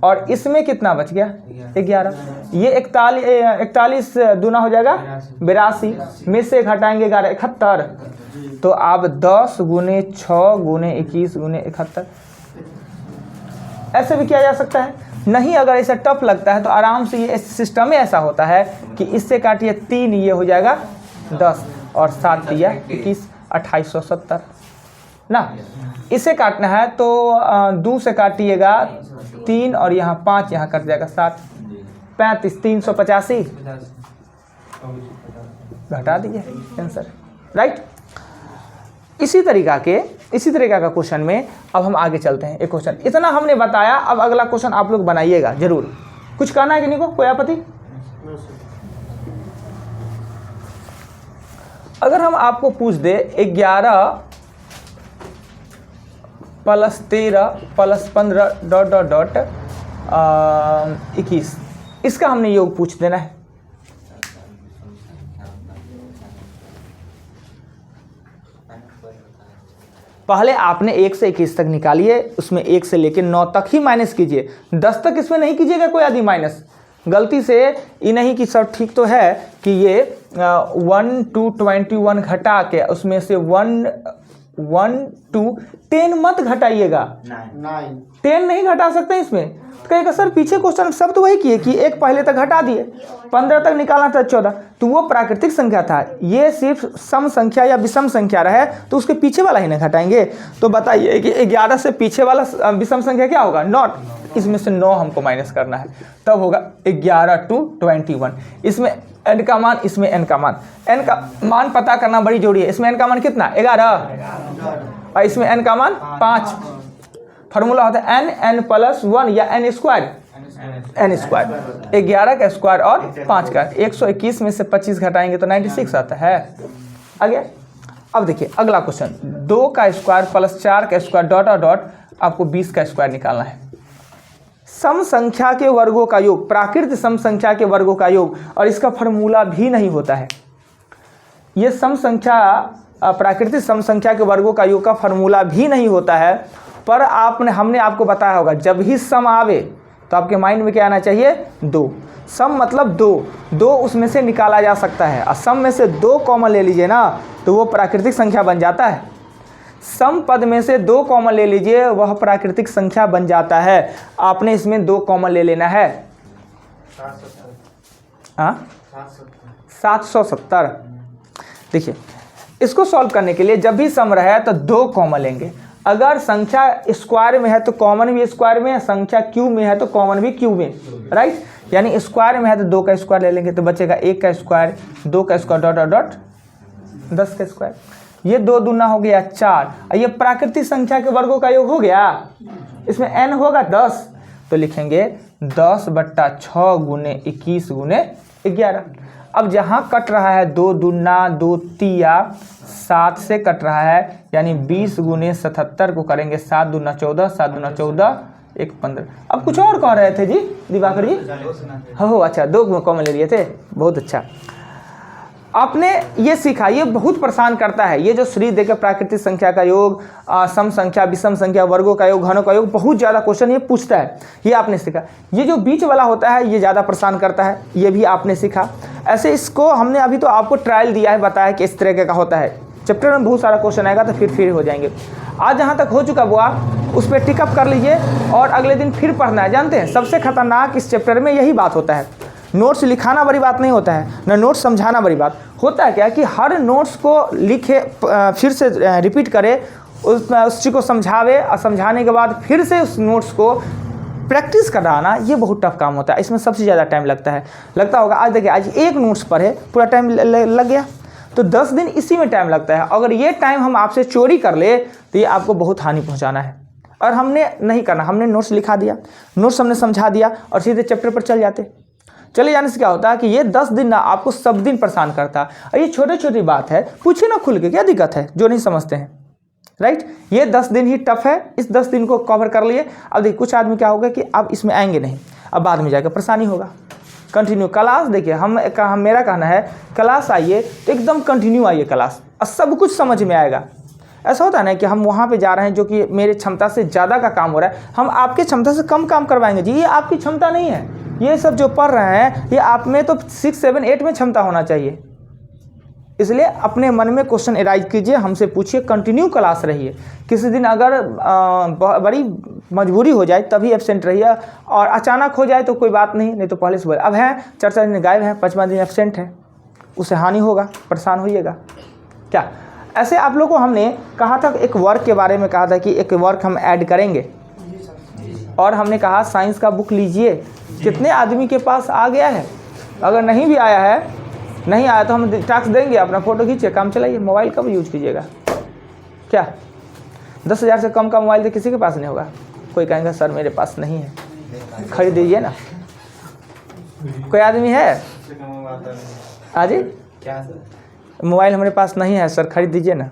[SPEAKER 1] और इसमें कितना बच गया? 11। ये 41 दूना हो जाएगा 82, में से घटाएंगे 11 71। तो आप 10 गुने 6 गुने 21 गुने 71 ऐसे भी किया जा सकता है। नहीं, अगर ऐसा टफ लगता है तो आराम से, ये सिस्टम में ऐसा होता है कि इससे काटिए 3, ये हो जाएगा 10 और 7 दिया 21, 2870 ना। इसे काटना है तो 2 से काटिएगा 3 और यहाँ 5, यहाँ कट जाएगा 7, 35, 385 घटा दीजिए आंसर, राइट। इसी तरीका का क्वेश्चन में अब हम आगे चलते हैं। एक क्वेश्चन इतना हमने बताया, अब अगला क्वेश्चन आप लोग बनाइएगा जरूर। कुछ कहना है कि नहीं को? कोई आपत्ति? अगर हम आपको पूछ दे 11 + 13 + 15 ... 21, इसका हमने योग पूछ देना है। पहले आपने 1 से 21 तक निकालिए, उसमें 1 से लेकर 9 तक ही माइनस कीजिए, 10 तक इसमें नहीं कीजिएगा कोई आदमी माइनस। गलती से ये नहीं कि सब ठीक तो है कि ये 1 to 21 घटा के उसमें से 1 1 2 10 मत घटाइएगा,
[SPEAKER 4] 9
[SPEAKER 1] 10 नहीं घटा सकते इसमें। तो कहेगा सर पीछे क्वेश्चन सब तो वही किए कि एक पहले तक घटा दिए, 15 तक निकालना था 14, तो वो प्राकृतिक संख्या था। ये सिर्फ सम संख्या या विषम संख्या रहे तो उसके पीछे वाला ही नहीं घटाएंगे। तो बताइए कि 11 से पीछे वाला विषम संख्या क्या होगा? नॉट। इसमें से 9 हमको माइनस करना है, तब होगा 11 to 21। इसमें n का मान, इसमें n का मान, n का मान पता करना बड़ी जरूरी है। इसमें n का मान कितना? 11 और इसमें n का मान 5। फार्मूला होता है n प्लस 1 या n स्क्वायर, n स्क्वायर 11 का स्क्वायर और 5 का। 121 में से 25 घटाएंगे तो 96 आता है। आगे अब देखिए अगला क्वेश्चन, 2 का स्क्वायर प्लस 4 का स्क्वायर डॉट और डॉट, आपको 20 का स्क्वायर निकालना है। सम संख्या के वर्गों का योग, प्राकृतिक सम संख्या के वर्गों का योग, और इसका फार्मूला भी नहीं होता है। ये सम संख्या, प्राकृतिक सम संख्या के वर्गों का योग का फार्मूला भी नहीं होता है। पर हमने आपको बताया होगा जब ही सम आवे तो आपके माइंड में क्या आना चाहिए? 2। सम मतलब 2 उसमें से निकाला जा सकता है, और सम में से 2 कॉमन ले लीजिए ना तो वो प्राकृतिक संख्या बन जाता है। सम पद में से 2 कॉमन ले लीजिए, वह प्राकृतिक संख्या बन जाता है। आपने इसमें 2 कॉमन ले लेना है। 770। देखिए इसको सॉल्व करने के लिए जब भी सम रहे तो 2 कॉमन लेंगे। अगर संख्या स्क्वायर में है तो कॉमन भी स्क्वायर में, संख्या क्यूब में है तो कॉमन भी क्यूब में, राइट। यानी स्क्वायर में है तो 2 का स्क्वायर ले लेंगे तो बचेगा 1 का स्क्वायर, 2 का स्क्वायर डॉट और डॉट 10 का स्क्वायर। ये 2 दूना हो गया 4, और ये प्राकृतिक संख्या के वर्गों का योग हो गया। इसमें n होगा 10 तो लिखेंगे 10/6 गुने 21 गुने 11। अब जहाँ कट रहा है 2 दूना 2 तिया 7 से कट रहा है, यानी 20 गुने 77 को करेंगे 7 दूना 14, 7 दूना 14, 1 15। अब कुछ और कह रहे थे जी दिवाकर जी? हो अच्छा 2 कॉमन ले लिए थे, बहुत अच्छा। आपने ये सीखा, ये बहुत परेशान करता है ये जो श्री देकर प्राकृतिक संख्या का योग, सम संख्या, विषम संख्या, वर्गों का योग, घनों का योग, बहुत ज़्यादा क्वेश्चन ये पूछता है। ये आपने सीखा। ये जो बीच वाला होता है ये ज़्यादा परेशान करता है, ये भी आपने सीखा। ऐसे इसको हमने अभी तो आपको ट्रायल दिया है, बताया कि इस तरह का होता है। चैप्टर में बहुत सारा क्वेश्चन आएगा तो फिर हो जाएंगे। आज जहाँ तक हो चुका वो आप उस पर टिकअप कर लीजिए और अगले दिन फिर पढ़ना है। जानते हैं सबसे खतरनाक इस चैप्टर में यही बात होता है। नोट्स लिखाना बड़ी बात नहीं होता है, ना नोट्स समझाना बड़ी बात होता है। क्या कि हर नोट्स को लिखे, फिर से रिपीट करे, उस चीज़ को समझावे, और समझाने के बाद फिर से उस नोट्स को प्रैक्टिस कराना, ये बहुत टफ काम होता है। इसमें सबसे ज़्यादा टाइम लगता होगा। आज देखिए आज एक नोट्स पर है पूरा टाइम लग गया, तो 10 दिन इसी में टाइम लगता है। अगर ये टाइम हम आपसे चोरी कर ले तो ये आपको बहुत हानि पहुँचाना है, और हमने नहीं करना। हमने नोट्स लिखा दिया, नोट्स हमने समझा दिया और सीधे चैप्टर पर चले जाने से क्या होता है कि ये 10 दिन ना आपको सब दिन परेशान करता है। और ये छोटी बात है, पूछिए ना खुल के, क्या दिक्कत है जो नहीं समझते हैं, राइट। ये 10 दिन ही टफ है, इस 10 दिन को कवर कर लिए। अब देखिए कुछ आदमी क्या होगा कि अब इसमें आएंगे नहीं, अब बाद में जाकर परेशानी होगा। कंटिन्यू क्लास देखिए, मेरा कहना है क्लास आइए तो एकदम कंटिन्यू आइए क्लास, और सब कुछ समझ में आएगा। ऐसा होता है ना कि हम वहाँ पे जा रहे हैं जो कि मेरे क्षमता से ज़्यादा का काम हो रहा है, हम आपके क्षमता से कम काम करवाएंगे जी, ये आपकी क्षमता नहीं है। ये सब जो पढ़ रहे हैं ये आप में तो 6, 7, 8 में क्षमता होना चाहिए। इसलिए अपने मन में क्वेश्चन एराइज कीजिए, हमसे पूछिए, कंटिन्यू क्लास रहिए। किसी दिन अगर बड़ी मजबूरी हो जाए तभी एब्सेंट रहिए, और अचानक हो जाए तो कोई बात नहीं तो पहले से बोले। अब हैं 4 दिन गायब हैं, 5वां दिन एब्सेंट है, उससे हानि होगा, परेशान होइएगा क्या। ऐसे आप लोगों को हमने कहा था, एक वर्क के बारे में कहा था कि एक वर्क हम ऐड करेंगे, और हमने कहा साइंस का बुक लीजिए। कितने आदमी के पास आ गया है? अगर नहीं भी आया है, नहीं आया तो हम टास्क देंगे, अपना फ़ोटो खींचिए, काम चलाइए। मोबाइल कब यूज कीजिएगा? क्या 10,000 से कम का मोबाइल तो किसी के पास नहीं होगा। कोई कहेंगे सर मेरे पास नहीं है, खरीद दीजिए ना। कोई आदमी है हाँ जी, मोबाइल हमारे पास नहीं है सर, खरीद दीजिए ना।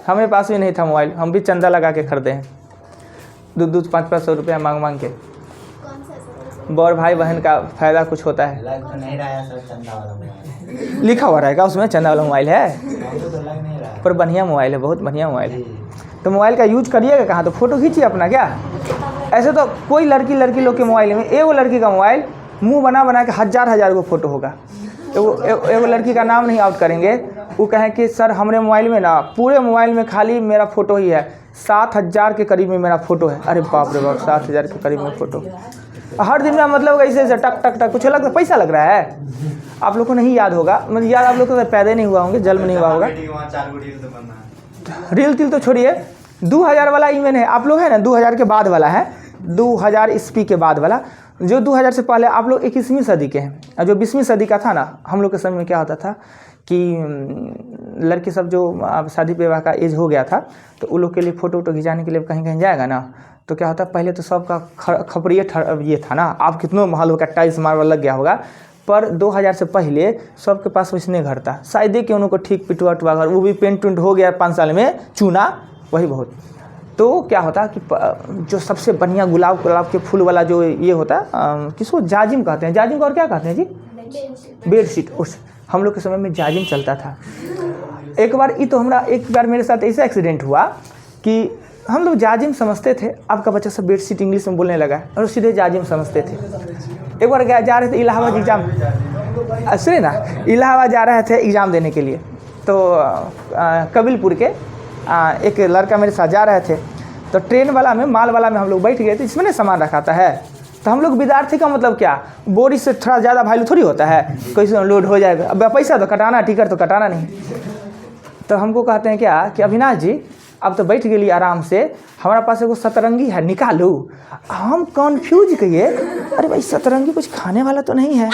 [SPEAKER 1] हमारे पास भी नहीं था मोबाइल, हम भी चंदा लगा के खरीदे हैं, 2-2, 500 रुपया मांग के। बड़ भाई बहन का फायदा कुछ होता है।
[SPEAKER 4] लग तो नहीं रहा है सर चंदा वाला मोबाइल,
[SPEAKER 1] लिखा हुआ रहेगा उसमें चंदा वाला मोबाइल है,
[SPEAKER 4] तो लग नहीं रहा है,
[SPEAKER 1] पर बढ़िया मोबाइल है, बहुत बढ़िया मोबाइल है। तो मोबाइल का यूज करिएगा कहाँ, तो फोटो खींचिए अपना। क्या ऐसे तो कोई लड़की लोग के मोबाइल में, एगो लड़की का मोबाइल मुंह बना बना के हजार को फ़ोटो होगा। तो एगो लड़की का नाम नहीं आउट करेंगे, वो कहें कि सर हमारे मोबाइल में ना, पूरे मोबाइल में खाली मेरा फ़ोटो ही है, 7000 के करीब में मेरा फ़ोटो है। अरे बाप रे बाप, 7000 के करीब में फ़ोटो हर दिन में, मतलब ऐसे ऐसे टक टक टक, कुछ अलग पैसा लग रहा है। आप लोग को नहीं याद होगा, मतलब याद आप लोग को पैदा नहीं हुआ होंगे, जन्म नहीं हुआ होगा। रील तिल तो छोड़िए, 2000 वाला ईमेल है आप लोग, है ना 2000 के बाद वाला है, 2000 ईस्वी के बाद वाला। जो 2000 से पहले आप लोग 21वीं सदी के हैं, और जो 20वीं सदी का था ना, हम लोग के समय में क्या होता था कि लड़की सब जो शादी विवाह का एज हो गया था, तो उन लोग के लिए फ़ोटो वोटो खिंचाने के लिए कहीं कहीं जाएगा ना, तो क्या होता है पहले तो सबका खपड़िए ये था ना, आप कितना महल होगा, टाइल्स मार्बल लग गया होगा, पर 2000 से पहले सबके पास वैसने घर था, शायद कि उनको ठीक पिटवा उटवा घर, वो भी पेंट उंट हो गया 5 साल में, चूना वही बहुत। तो क्या होता कि जो सबसे बढ़िया गुलाब के फूल वाला जो ये होता किसको जाजिम कहते हैं, जाजिम को और क्या कहते हैं जी, बेडशीट। उस हम लोग के समय में जाजिम चलता था। एक बार मेरे साथ ऐसा एक्सीडेंट हुआ कि हम लोग जाजिम समझते थे, आपका बच्चा सब बेडशीट इंग्लिश में बोलने लगा और सीधे जाजिम समझते थे। एक बार जा रहे थे इलाहाबाद एग्ज़ाम, सुनिए ना, इलाहाबाद जा रहे थे एग्ज़ाम देने के लिए, तो कबीलपुर के एक लड़का मेरे साथ जा रहे थे, तो ट्रेन वाला में, माल वाला में हम लोग बैठ गए थे, जिसमें ना सामान रखाता है। तो हम लोग विद्यार्थी का मतलब क्या, बोरी से थोड़ा ज़्यादा वैल्यू थोड़ी होता है, कैसे लोड हो जाएगा, अब पैसा तो कटाना, टिकट तो कटाना नहीं। तो हमको कहते हैं क्या कि अविनाश जी अब तो बैठ गई आराम से, हमारा पास एगो सतरंगी है, निकालू। हम कन्फ्यूज कहिए, अरे भाई सतरंगी कुछ खाने वाला तो नहीं है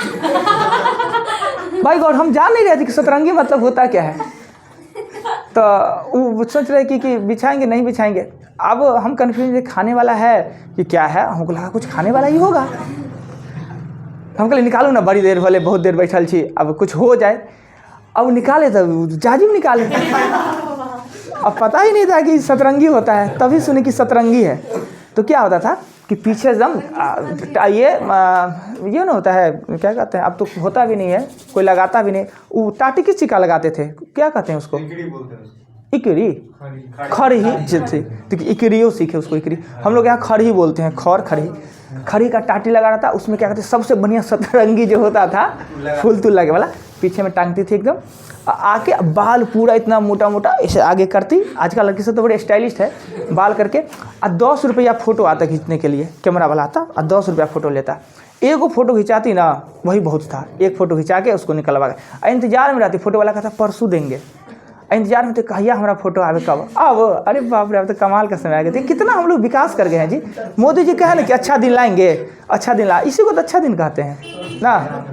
[SPEAKER 1] भाई गॉड, हम जान नहीं रहे थे कि सतरंगी मतलब होता क्या है। तो वो सोच रहे कि बिछाएंगे नहीं बिछाएंगे, अब हम कन्फ्यूज, खाने वाला है कि क्या है, हमको लगा कुछ खाने वाला ही होगा। हम कहले निकालू ना, बड़ी देर भले बहुत देर बैठल छी, अब कुछ हो जाए। अब निकाले तो जाजिम निकाले, अब पता ही नहीं था कि सतरंगी होता है, तभी सुने कि सतरंगी है। तो क्या होता था कि पीछे एकदम ये ना होता है, क्या कहते हैं, अब तो होता भी नहीं है, कोई लगाता भी नहीं, वो टाटी की चिका लगाते थे, क्या कहते हैं उसको, इकरी, खड़ी जैसे, तो इकरियो सीखे उसको, इकरी हम लोग यहाँ खड़ी बोलते हैं, खड़ी का टाटी लगा रहा था, उसमें क्या कहते हैं सबसे बढ़िया सतरंगी जो होता था, फूल तूल लगे वाला, पीछे में टांगती थी एकदम, आके बाल पूरा इतना मोटा मोटा ऐसे आगे करती। आजकल लड़की से तो बड़े स्टाइलिस्ट है, बाल करके, और 10 रुपया फ़ोटो आता खींचने के लिए, कैमरा वाला आता और 10 रुपया फ़ोटो लेता। एक वो फ़ोटो खिंचाती ना, वही बहुत था, एक फ़ोटो खिंचा के उसको निकलवा के इंतजार में रहती। फ़ोटो वाला कहता परसों देंगे, इंतजार में, तो कहिया हमारा फ़ोटो आवे कब, अब अरे बाप रे, अब तो कमाल का समय आ गया। कितना हम लोग विकास कर गए हैं जी। मोदी जी कहे ना कि अच्छा दिन लाएंगे, अच्छा दिन ला, इसी को तो अच्छा दिन कहते हैं ना।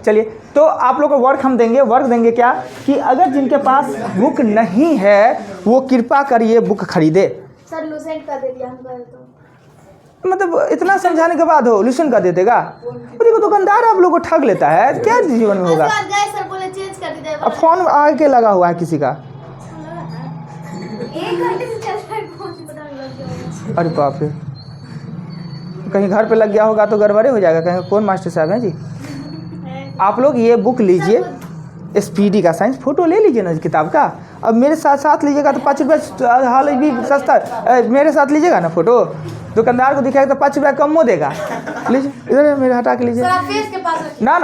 [SPEAKER 1] चलिए, तो आप लोग को वर्क हम देंगे, वर्क देंगे क्या कि अगर जिनके पास बुक नहीं है वो कृपा करिए बुक खरीदे।
[SPEAKER 2] सर लूसेंट का दे दिया हम तो,
[SPEAKER 1] मतलब इतना समझाने के बाद हो लूसेंट का दे देगा, देखो दुकानदार आप लोग को ठग लेता है, क्या जीवन में होगा।
[SPEAKER 2] सर बोले चेंज कर दीजिए,
[SPEAKER 1] अब फोन आके लगा हुआ है किसी का,
[SPEAKER 2] 1 घंटे से चल रहा है फोन, पता नहीं लग गया।
[SPEAKER 1] अरे बाप रे, कहीं घर पे लग गया होगा तो गड़बड़े हो जाएगा, कहीं कौन मास्टर साहब हैं जी। आप लोग ये बुक लीजिए, SPD का साइंस, फ़ोटो ले लीजिए ना किताब का। अब मेरे साथ लीजिएगा तो 5 रुपये हाल भी सस्ता, मेरे साथ लीजिएगा ना फ़ोटो, दुकानदार को दिखाएगा तो 5 रुपया कम वो देगा। लीजिए, इधर मेरे हटा के लीजिए।
[SPEAKER 2] सर आप फेस के पास रखिए।
[SPEAKER 1] ना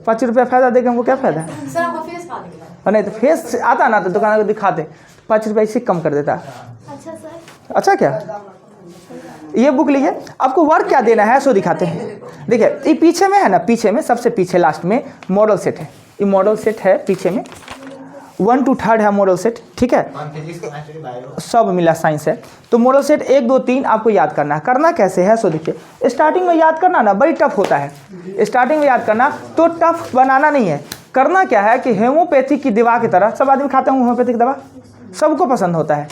[SPEAKER 1] 5 रुपया फ़ायदा देके हमको क्या फ़ायदा है।
[SPEAKER 2] सर आपका फेस कहाँ दिख रहा है?
[SPEAKER 1] और नहीं तो फेस आता ना तो दुकानदार को दिखाते, 5 रुपया इसी कम कर देता।
[SPEAKER 2] अच्छा सर,
[SPEAKER 1] अच्छा क्या, ये बुक लीजिए। आपको वर्क क्या देना है सो दिखाते हैं। देखिए ये पीछे में है ना, पीछे में सबसे पीछे लास्ट में मॉडल सेट है, ये मॉडल सेट है पीछे में, 1 to 3 है मॉडल सेट, ठीक है, सब मिला साइंस है। तो मॉडल सेट 1 2 3 आपको याद करना है। करना कैसे है सो देखिए, स्टार्टिंग में याद करना ना बड़ी टफ होता है, स्टार्टिंग में याद करना तो टफ बनाना नहीं है। करना क्या है कि होम्योपैथिक की दवा की तरह, सब आदमी खाते हैं होम्योपैथिक दवा, सबको पसंद होता है,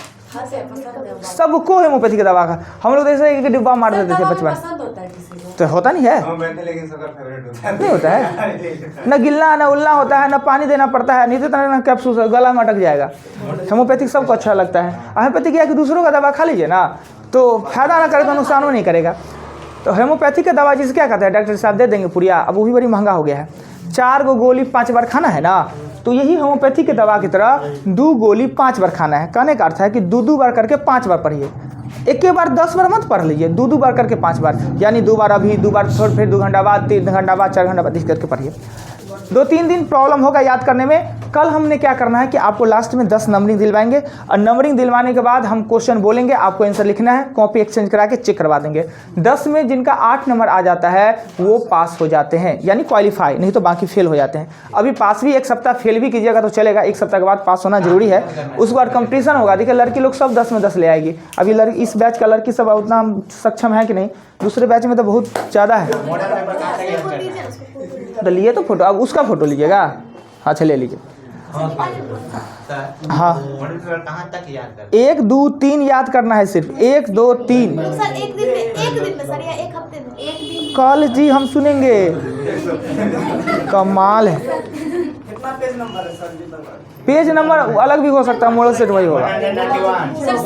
[SPEAKER 1] सबको होम्योपैथिक दवा का। हम लोग जैसे एक डिब्बा मार देते थे बचपन, तो होता नहीं है, नहीं होता है, न गिलना न उल्ला होता है, न पानी देना पड़ता है, नहीं तो ना कैप्सूल गला में अटक जाएगा। होम्योपैथिक सबको अच्छा लगता है। होम्योपैथिक क्या कि दूसरों का दवा खा लीजिए ना तो फायदा ना करे तो नुकसान नहीं करेगा। तो होम्योपैथिक का दवा जिसे क्या कहते हैं, डॉक्टर साहब दे देंगे पुड़िया, अब वो भी बड़ी महंगा हो गया है। 4 गोली 5 बार खाना है ना, तो यही होम्योपैथी के दवा की तरह 2 गोली 5 बार खाना है। कहने का अर्थ है कि 2 बार करके 5 बार पढ़िए, एक के बार 10 बार मत पढ़ लीजिए, 2 बार करके 5 बार, यानी 2 बार अभी, 2 बार थोड़ा, फिर 2 घंटा बाद, 3 घंटा बाद, 4 घंटा बाद, इस करके पढ़िए। 2-3 दिन प्रॉब्लम होगा याद करने में। कल हमने क्या करना है कि आपको लास्ट में 10 नंबरिंग दिलवाएंगे और नंबरिंग दिलवाने के बाद हम क्वेश्चन बोलेंगे, आपको आंसर लिखना है, कॉपी एक्सचेंज करा के चेक करवा देंगे। 10 में जिनका 8 नंबर आ जाता है वो पास हो जाते हैं, यानी क्वालिफाई, नहीं तो बाकी फेल हो जाते हैं। अभी पास भी 1 सप्ताह, फेल भी कीजिएगा तो चलेगा, 1 सप्ताह के बाद पास होना जरूरी है। उसके बाद कंपटीशन होगा। देखिए लड़की लोग सब 10 में 10 ले आएगी। अभी लड़की, इस बैच का लड़की सब उतना सक्षम है कि नहीं, दूसरे बैच में तो बहुत ज़्यादा है। तो लिए तो फोटो, अब उसका फोटो लीजिएगा। अच्छा ले लीजिए। हाँ,
[SPEAKER 4] मॉडल पेपर कहाँ तक याद कर?
[SPEAKER 1] 1 2 3 याद करना है सिर्फ, 1 2 3।
[SPEAKER 5] सर एक दिन में सर, या एक हफ्ते में? एक दिन।
[SPEAKER 1] कल जी हम सुनेंगे, कमाल है।
[SPEAKER 3] कितना पेज नंबर है सर जी?
[SPEAKER 1] पेज नंबर अलग भी हो सकता है, मॉडल सेट वही होगा।
[SPEAKER 2] सर